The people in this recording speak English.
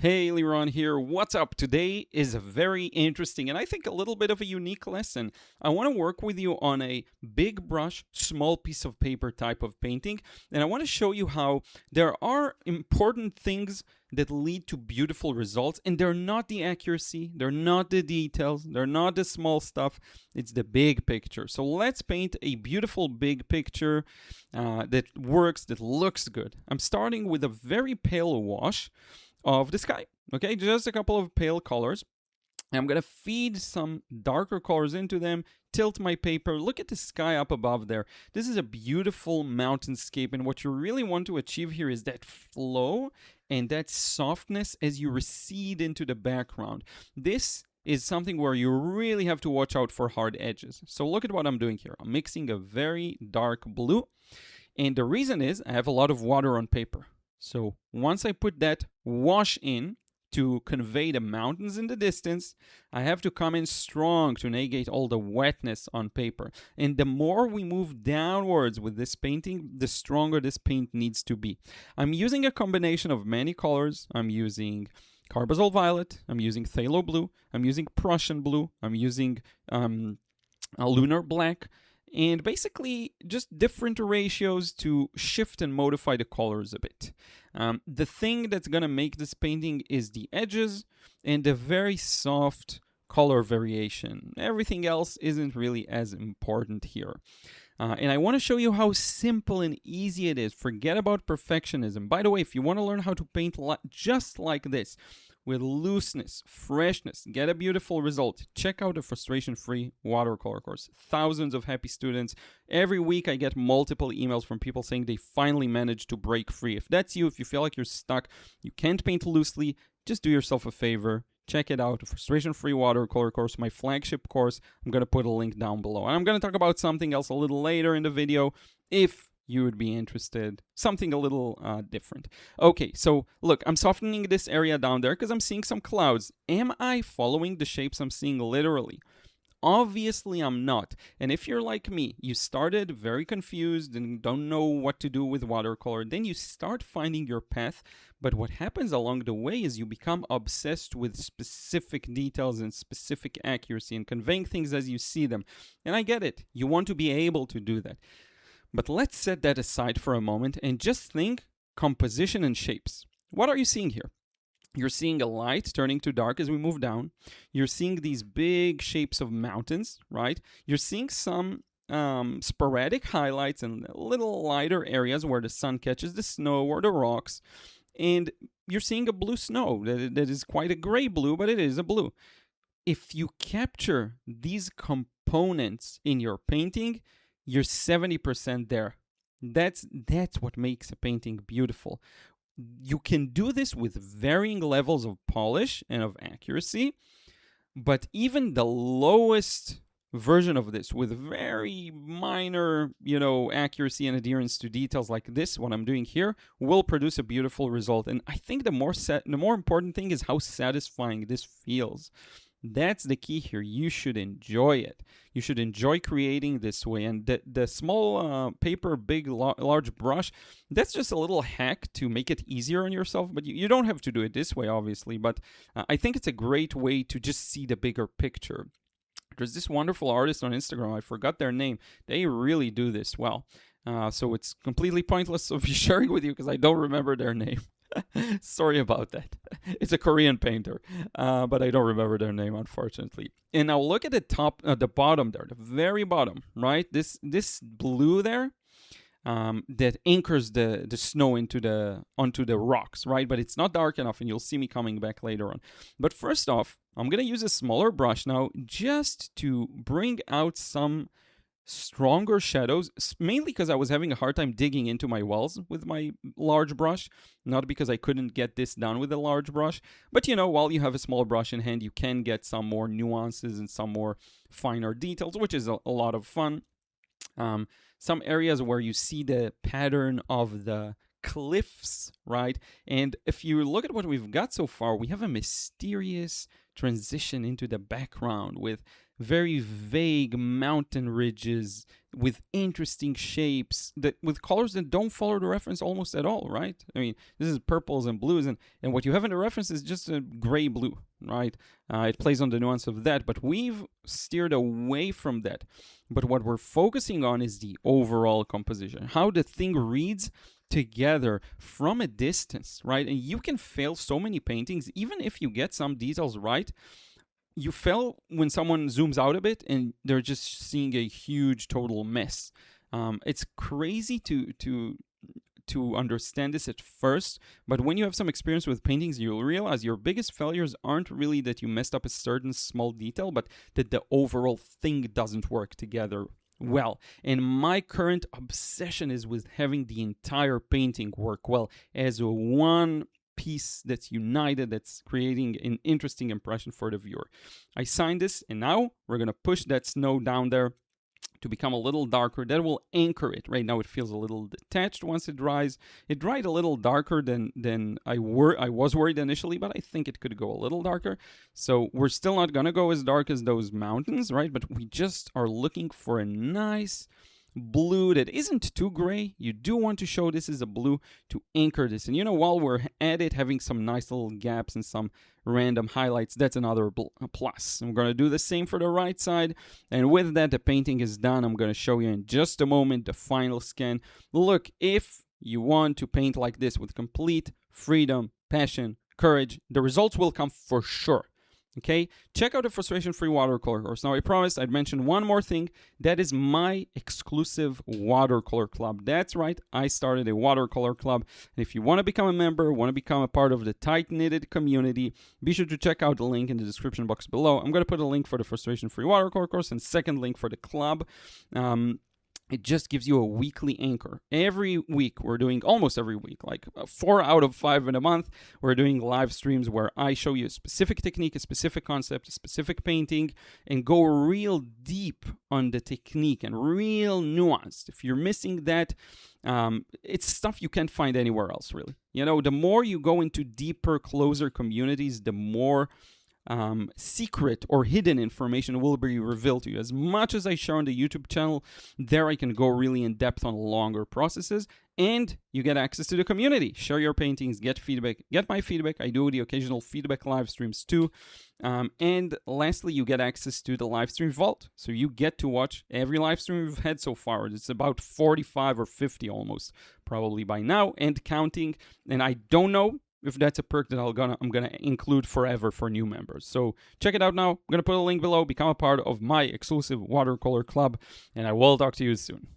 Hey, Liron here. What's up? Today is a very interesting and I think a little bit of a unique lesson. I want to work with you on a big brush, small piece of paper type of painting, and I want to show you how there are important things that lead to beautiful results, and they're not the accuracy, they're not the details, they're not the small stuff, it's the big picture. So let's paint a beautiful big picture that works, that looks good. I'm starting with a very pale wash of the sky. Okay, just a couple of pale colors. I'm gonna feed some darker colors into them, tilt my paper, look at the sky up above there. This is a beautiful mountainscape, and what you really want to achieve here is that flow and that softness as you recede into the background. This is something where you really have to watch out for hard edges. So look at what I'm doing here. I'm mixing a very dark blue, and the reason is I have a lot of water on paper. So once I put that wash in to convey the mountains in the distance, I have to come in strong to negate all the wetness on paper. And the more we move downwards with this painting, the stronger this paint needs to be. I'm using a combination of many colors. I'm using carbazole violet, I'm using phthalo blue, I'm using Prussian blue, I'm using a lunar black, and basically just different ratios to shift and modify the colors a bit. The thing that's gonna make this painting is the edges and the very soft color variation. Everything else isn't really as important here. And I want to show you how simple and easy it is. Forget about perfectionism. By the way, if you want to learn how to paint just like this, with looseness, freshness, get a beautiful result, check out the frustration-free watercolor course. Thousands of happy students. Every week I get multiple emails from people saying they finally managed to break free. If that's you, if you feel like you're stuck, you can't paint loosely, just do yourself a favor. Check it out, the frustration-free watercolor course, my flagship course. I'm going to put a link down below. And I'm going to talk about something else a little later in the video if you would be interested. Something a little different. Okay, so look, I'm softening this area down there because I'm seeing some clouds. Am I following the shapes I'm seeing literally? Obviously, I'm not. And if you're like me, you started very confused and don't know what to do with watercolor, then you start finding your path. But what happens along the way is you become obsessed with specific details and specific accuracy and conveying things as you see them. And I get it. You want to be able to do that. But let's set that aside for a moment and just think composition and shapes. What are you seeing here? You're seeing a light turning to dark as we move down. You're seeing these big shapes of mountains, right? You're seeing some sporadic highlights and little lighter areas where the sun catches the snow or the rocks. And you're seeing a blue snow that is quite a gray blue, but it is a blue. If you capture these components in your painting, you're 70% there. That's what makes a painting beautiful. You can do this with varying levels of polish and of accuracy, but even the lowest version of this with very minor, accuracy and adherence to details like this, what I'm doing here, will produce a beautiful result. And I think the more important thing is how satisfying this feels. That's the key here. You should enjoy it. You should enjoy creating this way. And the small paper, big, large brush, that's just a little hack to make it easier on yourself. But you don't have to do it this way, obviously. But I think it's a great way to just see the bigger picture. There's this wonderful artist on Instagram. I forgot their name. They really do this well. So it's completely pointless of sharing with you because I don't remember their name. Sorry about that. It's a Korean painter, but I don't remember their name, unfortunately. And now look at the bottom there, the very bottom, right? This blue there that anchors the snow onto the rocks, right? But it's not dark enough, and you'll see me coming back later on. But first off, I'm gonna use a smaller brush now just to bring out some stronger shadows, mainly because I was having a hard time digging into my wells with my large brush, not because I couldn't get this done with a large brush, but while you have a small brush in hand, you can get some more nuances and some more finer details, which is a lot of fun. Some areas where you see the pattern of the cliffs, right? And if you look at what we've got so far, we have a mysterious transition into the background with very vague mountain ridges with interesting shapes that with colors that don't follow the reference almost at all, right? I mean, this is purples and blues, and what you have in the reference is just a gray blue, right? It plays on the nuance of that, but we've steered away from that. But what we're focusing on is the overall composition, how the thing reads together from a distance, right? And you can fail so many paintings, even if you get some details right. You fail when someone zooms out a bit and they're just seeing a huge total mess. It's crazy to understand this at first, but when you have some experience with paintings, you'll realize your biggest failures aren't really that you messed up a certain small detail, but that the overall thing doesn't work together well. And my current obsession is with having the entire painting work well as one piece that's united, that's creating an interesting impression for the viewer. I signed this, and now we're going to push that snow down there to become a little darker. That will anchor it. Right now it feels a little detached once it dries. It dried a little darker than I was worried initially, but I think it could go a little darker. So we're still not going to go as dark as those mountains, right? But we just are looking for a nice blue that isn't too gray. You do want to show this is a blue to anchor this. And while we're at it, having some nice little gaps and some random highlights, that's another plus. I'm going to do the same for the right side. And with that, the painting is done. I'm going to show you in just a moment the final scan. Look, if you want to paint like this with complete freedom, passion, courage, the results will come for sure. Okay, check out the frustration-free watercolor course. Now, I promised I'd mention one more thing. That is my exclusive watercolor club. That's right, I started a watercolor club. And if you want to become a member, want to become a part of the tight-knitted community, be sure to check out the link in the description box below. I'm going to put a link for the frustration-free watercolor course and second link for the club. It just gives you a weekly anchor. Every week, we're doing, almost every week, like 4 out of 5 in a month, we're doing live streams where I show you a specific technique, a specific concept, a specific painting, and go real deep on the technique and real nuanced. If you're missing that, it's stuff you can't find anywhere else, really. The more you go into deeper, closer communities, the more secret or hidden information will be revealed to you. As much as I share on the YouTube channel, there I can go really in depth on longer processes, and you get access to the community. Share your paintings, get feedback, get my feedback. I do the occasional feedback live streams too. And lastly, you get access to the live stream vault. So you get to watch every live stream we've had so far. It's about 45 or 50 almost, probably by now, and counting. And I don't know if that's a perk that I'm gonna include forever for new members. So check it out now. I'm gonna put a link below. Become a part of my exclusive watercolor club, and I will talk to you soon.